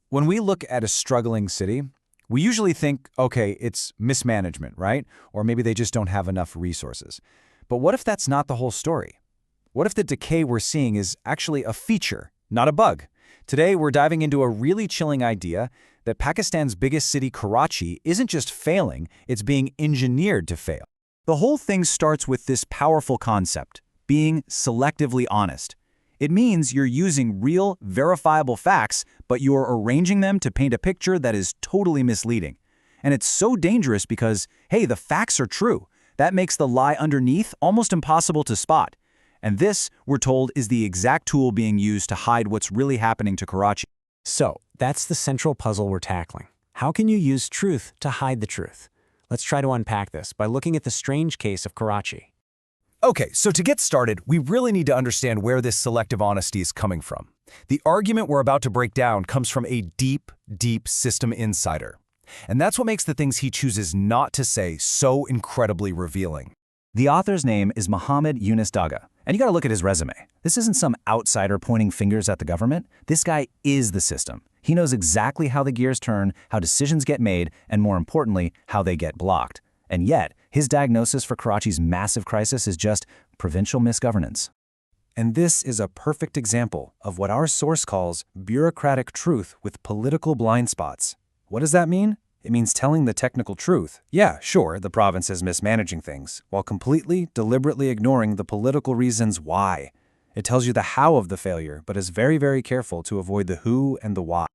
When we look at a struggling city, we usually think, okay, it's mismanagement, right? Or maybe they just don't have enough resources. But what if that's not the whole story? What if the decay we're seeing is actually a feature, not a bug? Today, we're diving into a really chilling idea that Pakistan's biggest city, Karachi, isn't just failing, it's being engineered to fail. The whole thing starts with this powerful concept, being selectively honest. It means you're using real, verifiable facts, but you're arranging them to paint a picture that is totally misleading. And it's so dangerous because, hey, the facts are true. That makes the lie underneath almost impossible to spot. And this, we're told, is the exact tool being used to hide what's really happening to Karachi. So, that's the central puzzle we're tackling. How can you use truth to hide the truth? Let's try to unpack this by looking at the strange case of Karachi. Okay, so to get started, we really need to understand where this selective honesty is coming from. The argument we're about to break down comes from a deep, deep system insider. And that's what makes the things he chooses not to say so incredibly revealing. The author's name is Mohammad Younus Dagha, and you gotta look at his resume. This isn't some outsider pointing fingers at the government. This guy is the system. He knows exactly how the gears turn, how decisions get made, and more importantly, how they get blocked. And yet, his diagnosis for Karachi's massive crisis is just provincial misgovernance. And this is a perfect example of what our source calls bureaucratic truth with political blind spots. What does that mean? It means telling the technical truth. Yeah, sure, the province is mismanaging things, while completely, deliberately ignoring the political reasons why. It tells you the how of the failure, but is very, very careful to avoid the who and the why.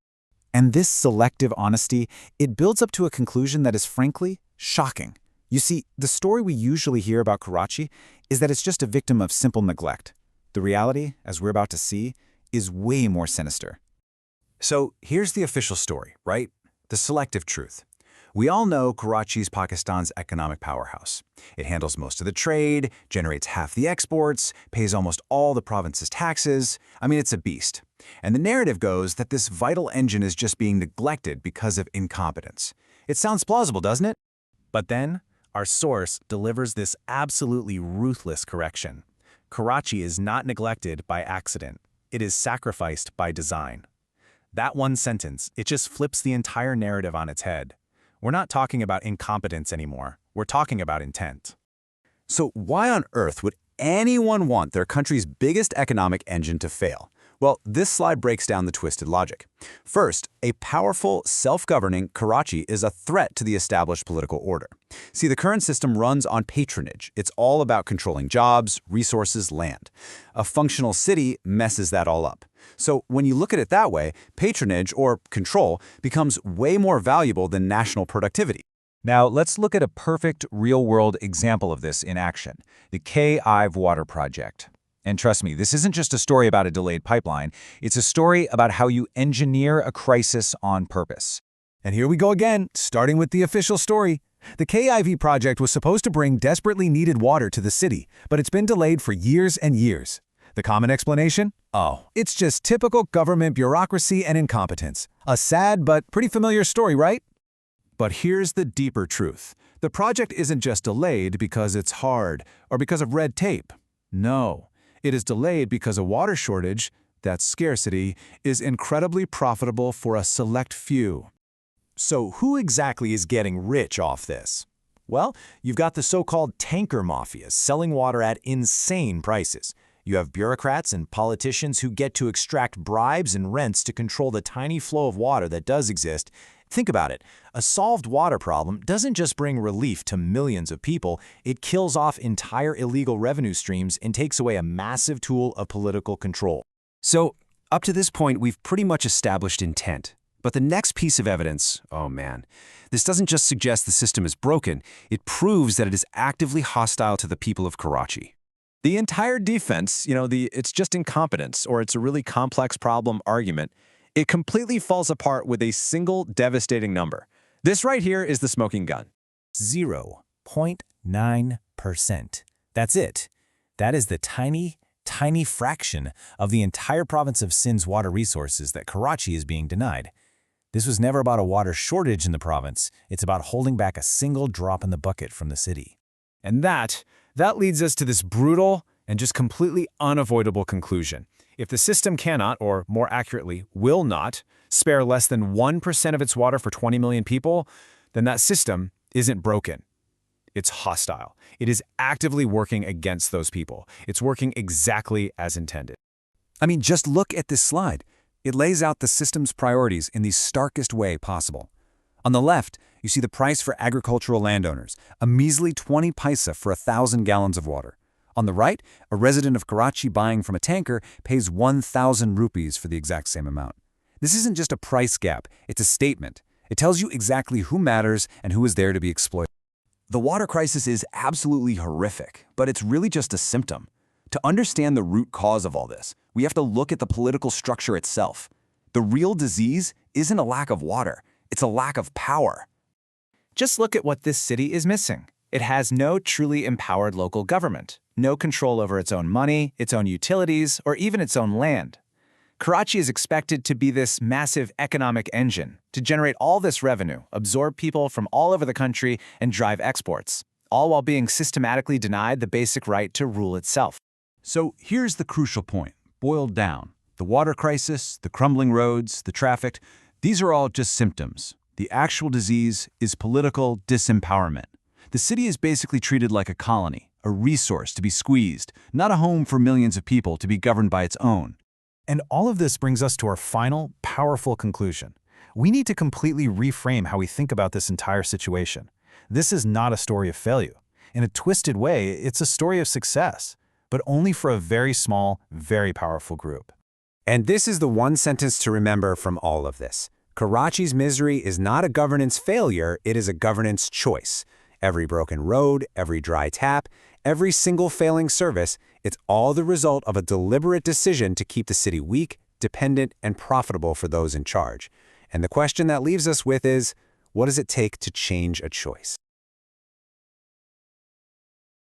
And this selective honesty, it builds up to a conclusion that is frankly shocking. You see, the story we usually hear about Karachi is that it's just a victim of simple neglect. The reality, as we're about to see, is way more sinister. So here's the official story, right? The selective truth. We all know Karachi is Pakistan's economic powerhouse. It handles most of the trade, generates half the exports, pays almost all the province's taxes. I mean, it's a beast. And the narrative goes that this vital engine is just being neglected because of incompetence. It sounds plausible, doesn't it? But then, our source delivers this absolutely ruthless correction. Karachi is not neglected by accident. It is sacrificed by design. That one sentence, it just flips the entire narrative on its head. We're not talking about incompetence anymore. We're talking about intent. So why on earth would anyone want their country's biggest economic engine to fail? Well, this slide breaks down the twisted logic. First, a powerful, self-governing Karachi is a threat to the established political order. See, the current system runs on patronage. It's all about controlling jobs, resources, land. A functional city messes that all up. So when you look at it that way, patronage, or control, becomes way more valuable than national productivity. Now, let's look at a perfect real-world example of this in action, the K-Ive Water Project. And trust me, this isn't just a story about a delayed pipeline. It's a story about how you engineer a crisis on purpose. And here we go again, starting with the official story. The KIV project was supposed to bring desperately needed water to the city, but it's been delayed for years and years. The common explanation? Oh, it's just typical government bureaucracy and incompetence. A sad but pretty familiar story, right? But here's the deeper truth. The project isn't just delayed because it's hard or because of red tape. No. It is delayed because a water shortage, that scarcity, is incredibly profitable for a select few. So who exactly is getting rich off this? Well, you've got the so-called tanker mafia selling water at insane prices. You have bureaucrats and politicians who get to extract bribes and rents to control the tiny flow of water that does exist. Think about it. A solved water problem doesn't just bring relief to millions of people, it kills off entire illegal revenue streams and takes away a massive tool of political control. So, up to this point, we've pretty much established intent. But the next piece of evidence, oh man, this doesn't just suggest the system is broken, it proves that it is actively hostile to the people of Karachi. The entire defense, it's just incompetence or it's a really complex problem argument, it completely falls apart with a single devastating number. This right here is the smoking gun. 0.9%. That's it. That is the tiny fraction of the entire province of Sindh's water resources that Karachi is being denied. This was never about a water shortage in the province. It's about holding back a single drop in the bucket from the city. And that leads us to this brutal and just completely unavoidable conclusion. If the system cannot, or more accurately, will not, spare less than 1% of its water for 20 million people, then that system isn't broken. It's hostile. It is actively working against those people. It's working exactly as intended. I mean, just look at this slide. It lays out the system's priorities in the starkest way possible. On the left, you see the price for agricultural landowners, a measly 20 paisa for 1,000 gallons of water. On the right, a resident of Karachi buying from a tanker pays 1,000 rupees for the exact same amount. This isn't just a price gap, it's a statement. It tells you exactly who matters and who is there to be exploited. The water crisis is absolutely horrific, but it's really just a symptom. To understand the root cause of all this, we have to look at the political structure itself. The real disease isn't a lack of water, it's a lack of power. Just look at what this city is missing. It has no truly empowered local government, no control over its own money, its own utilities, or even its own land. Karachi is expected to be this massive economic engine, to generate all this revenue, absorb people from all over the country, and drive exports, all while being systematically denied the basic right to rule itself. So here's the crucial point, boiled down. The water crisis, the crumbling roads, the traffic, these are all just symptoms. The actual disease is political disempowerment. The city is basically treated like a colony, a resource to be squeezed, not a home for millions of people to be governed by its own. And all of this brings us to our final, powerful conclusion. We need to completely reframe how we think about this entire situation. This is not a story of failure. In a twisted way, it's a story of success, but only for a very small, very powerful group. And this is the one sentence to remember from all of this. Karachi's misery is not a governance failure, it is a governance choice. Every broken road, every dry tap, every single failing service, it's all the result of a deliberate decision to keep the city weak, dependent, and profitable for those in charge. And the question that leaves us with is, what does it take to change a choice?